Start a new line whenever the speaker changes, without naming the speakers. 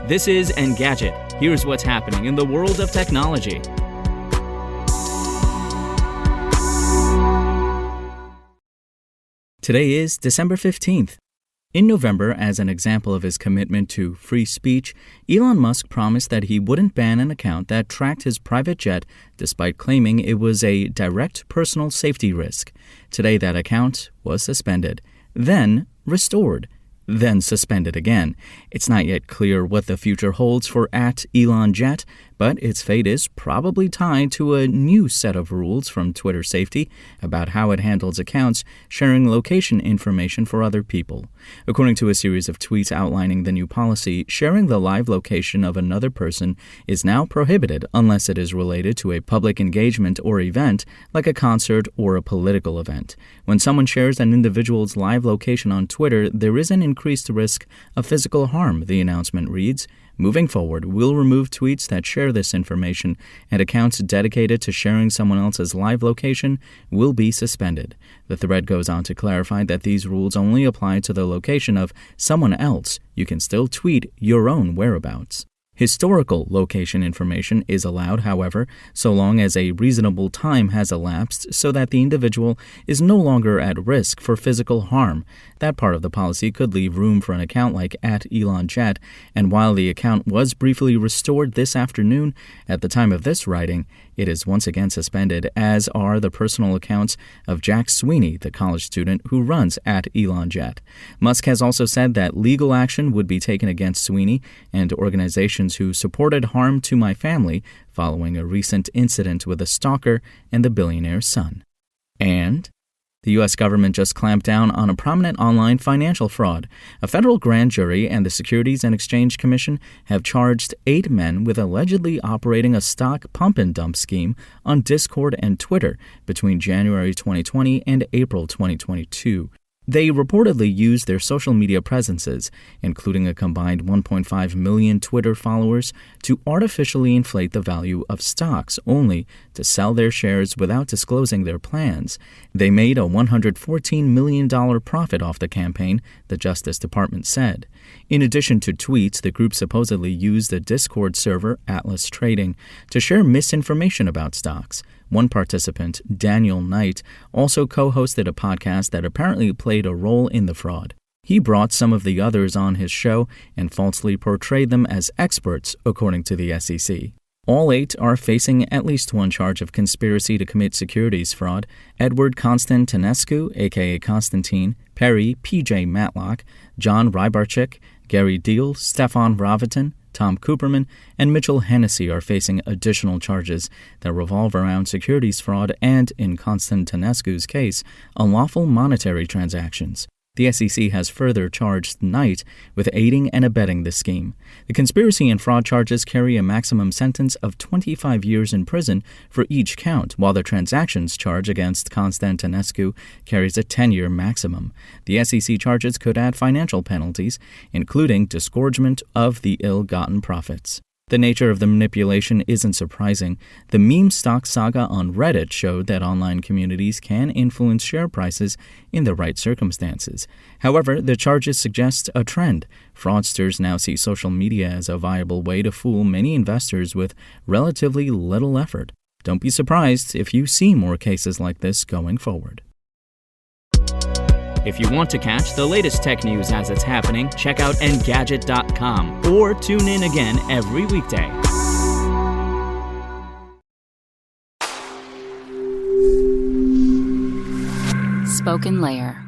This is Engadget. Here's what's happening in the world of technology. Today is December 15th. In November, as an example of his commitment to free speech, Elon Musk promised that he wouldn't ban an account that tracked his private jet despite claiming it was a direct personal safety risk. Today, that account was suspended, then restored, then suspended again. It's not yet clear what the future holds for @Elonjet, but its fate is probably tied to a new set of rules from Twitter Safety about how it handles accounts sharing location information for other people. According to a series of tweets outlining the new policy, sharing the live location of another person is now prohibited unless it is related to a public engagement or event like a concert or a political event. When someone shares an individual's live location on Twitter, there is an increased risk of physical harm, the announcement reads. Moving forward, we'll remove tweets that share this information, and accounts dedicated to sharing someone else's live location will be suspended. The thread goes on to clarify that these rules only apply to the location of someone else. You can still tweet your own whereabouts. Historical location information is allowed, however, so long as a reasonable time has elapsed so that the individual is no longer at risk for physical harm. That part of the policy could leave room for an account like @Elonjet, and while the account was briefly restored this afternoon, at the time of this writing, it is once again suspended, as are the personal accounts of Jack Sweeney, the college student who runs @Elonjet. Musk has also said that legal action would be taken against Sweeney and organizations who supported harm to my family following a recent incident with a stalker and the billionaire's son. And the U.S. government just clamped down on a prominent online financial fraud. A federal grand jury and the Securities and Exchange Commission have charged 8 men with allegedly operating a stock pump-and-dump scheme on Discord and Twitter between January 2020 and April 2022. They reportedly used their social media presences, including a combined 1.5 million Twitter followers, to artificially inflate the value of stocks, only to sell their shares without disclosing their plans. They made a $114 million profit off the campaign, the Justice Department said. In addition to tweets, the group supposedly used a Discord server, Atlas Trading, to share misinformation about stocks. One participant, Daniel Knight, also co-hosted a podcast that apparently played a role in the fraud. He brought some of the others on his show and falsely portrayed them as experts, according to the SEC. All 8 are facing at least one charge of conspiracy to commit securities fraud. Edward Constantinescu, a.k.a. Constantine, Perry P.J. Matlock, John Rybarczyk, Gary Deal, Stefan Ravitin, Tom Cooperman, and Mitchell Hennessy are facing additional charges that revolve around securities fraud and, in Constantinescu's case, unlawful monetary transactions. The SEC has further charged Knight with aiding and abetting the scheme. The conspiracy and fraud charges carry a maximum sentence of 25 years in prison for each count, while the transactions charge against Constantinescu carries a 10-year maximum. The SEC charges could add financial penalties, including disgorgement of the ill-gotten profits. The nature of the manipulation isn't surprising. The meme stock saga on Reddit showed that online communities can influence share prices in the right circumstances. However, the charges suggest a trend. Fraudsters now see social media as a viable way to fool many investors with relatively little effort. Don't be surprised if you see more cases like this going forward. If you want to catch the latest tech news as it's happening, check out Engadget.com or tune in again every weekday.
Spoken Layer.